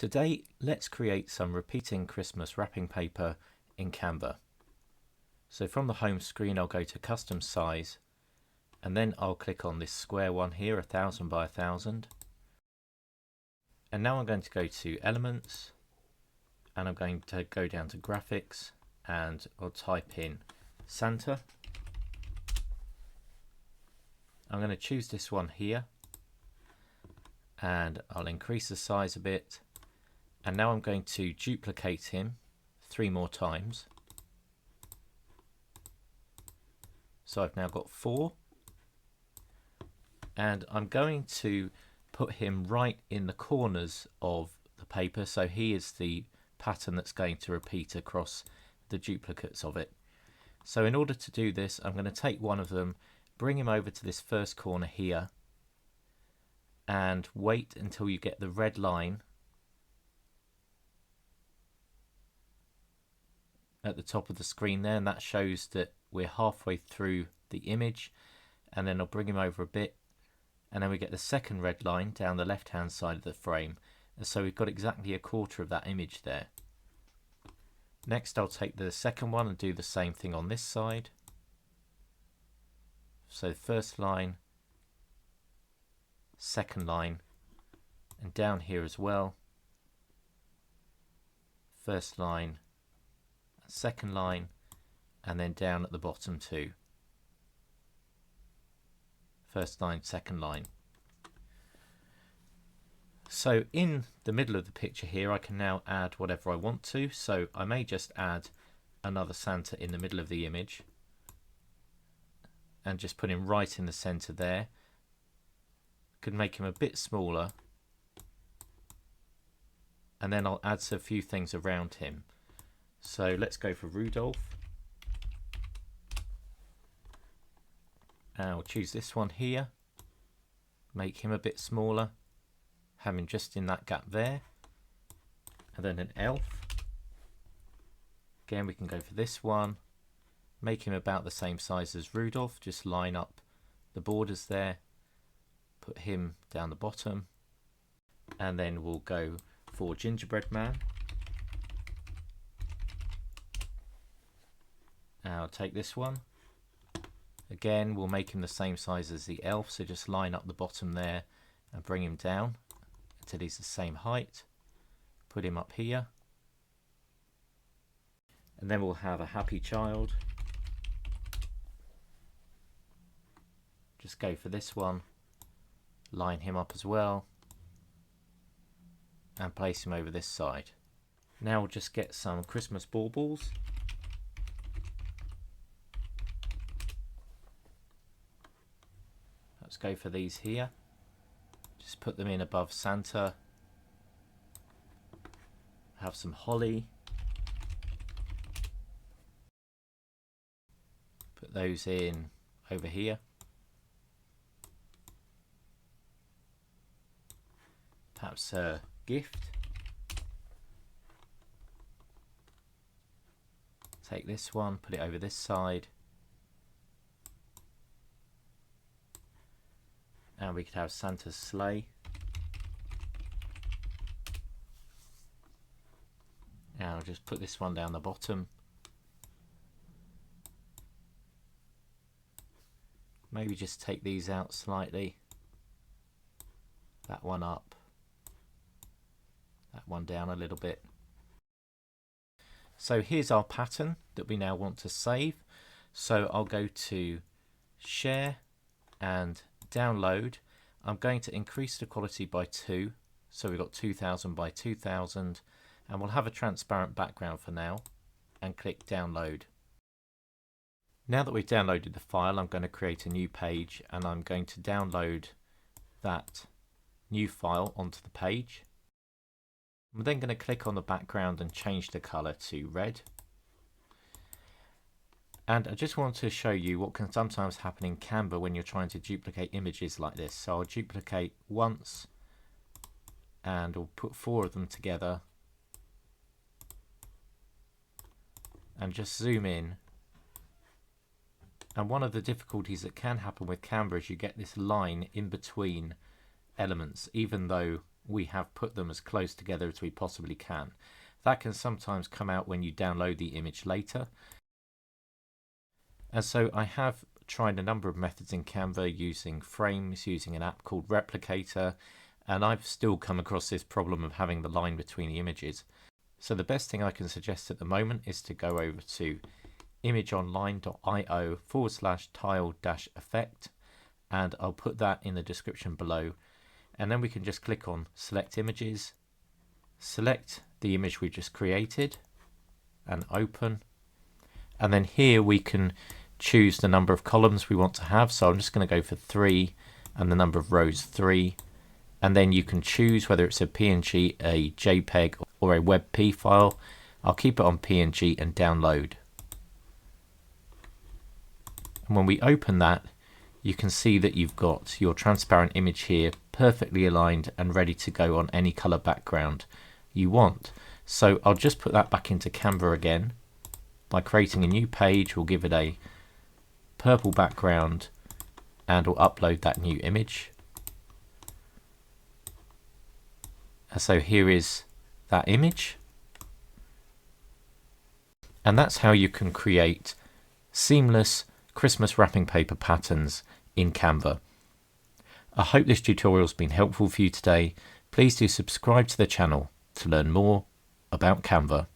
Today, let's create some repeating Christmas wrapping paper in Canva. So from the home screen, I'll go to custom size, and then I'll click on this square one here, 1000 by 1000. And now I'm going to go to elements, and I'm going to go down to graphics, and I'll type in Santa. I'm going to choose this one here, and I'll increase the size a bit. And now I'm going to duplicate him 3 more times. So I've now got 4. And I'm going to put him right in the corners of the paper, so he is the pattern that's going to repeat across the duplicates of it. So in order to do this, I'm going to take one of them, bring him over to this first corner here, and wait until you get the red line at the top of the screen there, and that shows that we're halfway through the image. And then I'll bring him over a bit, and then we get the second red line down the left hand side of the frame, and so we've got exactly a quarter of that image there. Next I'll take the second one and do the same thing on this side. So first line, second line, and down here as well, first line, second line, and then down at the bottom too, first line, second line. So in the middle of the picture here, I can now add whatever I want to. So I may just add another Santa in the middle of the image and just put him right in the center there. Could make him a bit smaller, and then I'll add a few things around him. So let's go for Rudolph. And I'll choose this one here, make him a bit smaller, have him just in that gap there, and then an elf. Again, we can go for this one, make him about the same size as Rudolph, just line up the borders there, put him down the bottom, and then we'll go for Gingerbread Man. I'll take this one. Again, we'll make him the same size as the elf, so just line up the bottom there and bring him down until he's the same height. Put him up here. And then we'll have a happy child. Just go for this one. Line him up as well. And place him over this side. Now we'll just get some Christmas baubles. Let's go for these here. Just put them in above Santa. Have some holly. Put those in over here. Perhaps a gift. Take this one, put it over this side. And we could have Santa's sleigh. And I'll just put this one down the bottom. Maybe just take these out slightly. That one up. That one down a little bit. So here's our pattern that we now want to save. So I'll go to Share and Download. I'm going to increase the quality by 2, so we've got 2000 by 2000, and we'll have a transparent background for now, and click Download. Now that we've downloaded the file, I'm going to create a new page, and I'm going to download that new file onto the page. I'm then going to click on the background and change the color to red. And I just want to show you what can sometimes happen in Canva when you're trying to duplicate images like this. So I'll duplicate once, and we'll put 4 of them together, and just zoom in. And one of the difficulties that can happen with Canva is you get this line in between elements, even though we have put them as close together as we possibly can. That can sometimes come out when you download the image later. And so I have tried a number of methods in Canva using frames, using an app called Replicator, and I've still come across this problem of having the line between the images. So the best thing I can suggest at the moment is to go over to imageonline.io/tile-effect, and I'll put that in the description below. And then we can just click on select images, select the image we just created and open. And then here we can choose the number of columns we want to have. So I'm just going to go for 3 and the number of rows 3. And then you can choose whether it's a PNG, a JPEG or a WebP file. I'll keep it on PNG and download. And when we open that, you can see that you've got your transparent image here perfectly aligned and ready to go on any color background you want. So I'll just put that back into Canva again by creating a new page. We'll give it a purple background and we'll upload that new image. So here is that image, and that's how you can create seamless Christmas wrapping paper patterns in Canva. I hope this tutorial has been helpful for you today. Please do subscribe to the channel to learn more about Canva.